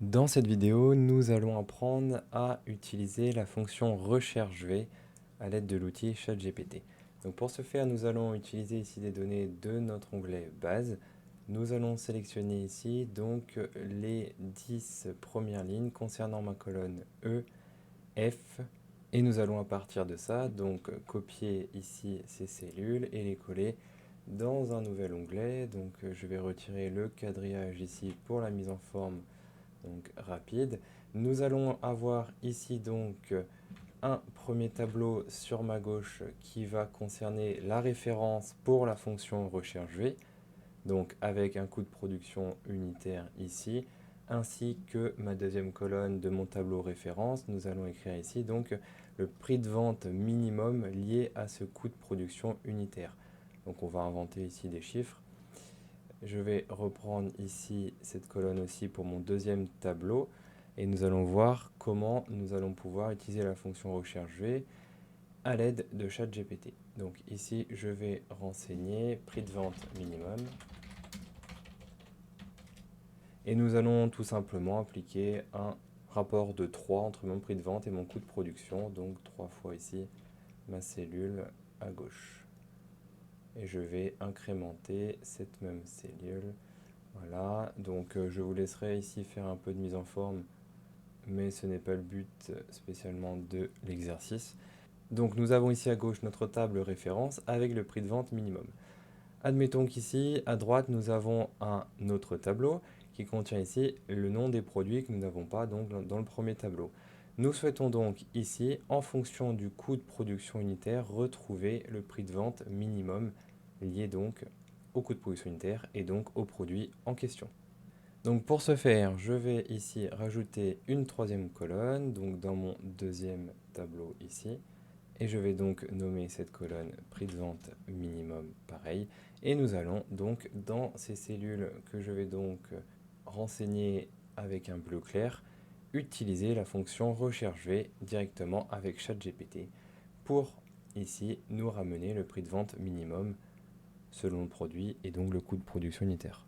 Dans cette vidéo, nous allons apprendre à utiliser la fonction recherche V à l'aide de l'outil ChatGPT. Donc pour ce faire, nous allons utiliser ici des données de notre onglet base. Nous allons sélectionner ici donc les 10 premières lignes concernant ma colonne E, F, et nous allons à partir de ça donc copier ici ces cellules et les coller dans un nouvel onglet. Donc je vais retirer le quadrillage ici pour la mise en forme donc rapide. Nous allons avoir ici donc un premier tableau sur ma gauche qui va concerner la référence pour la fonction recherche V, donc avec un coût de production unitaire ici, ainsi que ma deuxième colonne de mon tableau référence. Nous allons écrire ici donc le prix de vente minimum lié à ce coût de production unitaire. Donc on va inventer ici des chiffres. Je vais reprendre ici cette colonne aussi pour mon deuxième tableau et nous allons voir comment nous allons pouvoir utiliser la fonction recherche V à l'aide de ChatGPT. Donc ici, je vais renseigner prix de vente minimum et nous allons tout simplement appliquer un rapport de 3 entre mon prix de vente et mon coût de production, donc 3 fois ici ma cellule à gauche. Et je vais incrémenter cette même cellule. Voilà, donc je vous laisserai ici faire un peu de mise en forme, mais ce n'est pas le but spécialement de l'exercice. Donc nous avons ici à gauche notre table référence avec le prix de vente minimum. Admettons qu'ici, à droite, nous avons un autre tableau qui contient ici le nom des produits que nous n'avons pas donc dans le premier tableau. Nous souhaitons donc ici, en fonction du coût de production unitaire, retrouver le prix de vente minimum lié donc au coût de production unitaire et donc au produit en question. Donc pour ce faire, je vais ici rajouter une troisième colonne, donc dans mon deuxième tableau ici. Et je vais donc nommer cette colonne prix de vente minimum pareil. Et nous allons donc dans ces cellules que je vais donc renseigner avec un bleu clair, utiliser la fonction recherche V directement avec ChatGPT pour ici nous ramener le prix de vente minimum selon le produit et donc le coût de production unitaire.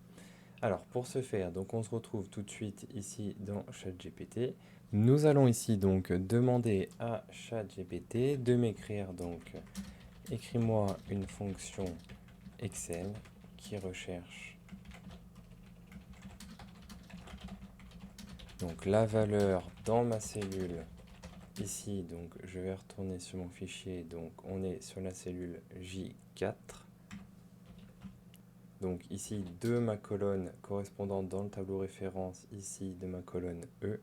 Alors pour ce faire, donc on se retrouve tout de suite ici dans ChatGPT. Nous allons ici donc demander à ChatGPT de m'écrire donc écris-moi une fonction Excel qui recherche donc la valeur dans ma cellule ici. Donc je vais retourner sur mon fichier, donc on est sur la cellule J4. Donc ici de ma colonne correspondante dans le tableau référence, ici de ma colonne E.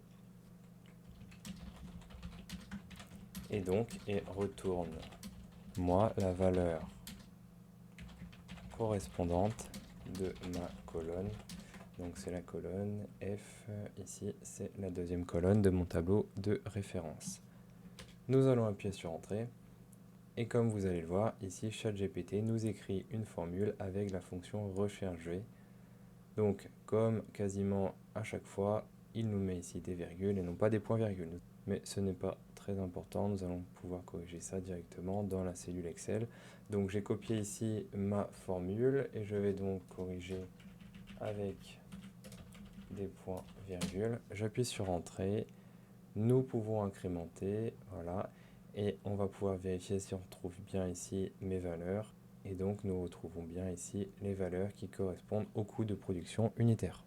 Et donc, retourne moi la valeur correspondante de ma colonne. Donc c'est la colonne F, ici c'est la deuxième colonne de mon tableau de référence. Nous allons appuyer sur Entrée. Et comme vous allez le voir, ici ChatGPT nous écrit une formule avec la fonction recherche V. Donc comme quasiment à chaque fois, il nous met ici des virgules et non pas des points-virgules. Mais ce n'est pas très important, nous allons pouvoir corriger ça directement dans la cellule Excel. Donc j'ai copié ici ma formule et je vais donc corriger avec des points-virgules. J'appuie sur Entrée, nous pouvons incrémenter, voilà, et on va pouvoir vérifier si on retrouve bien ici mes valeurs. Et donc nous retrouvons bien ici les valeurs qui correspondent au coût de production unitaire.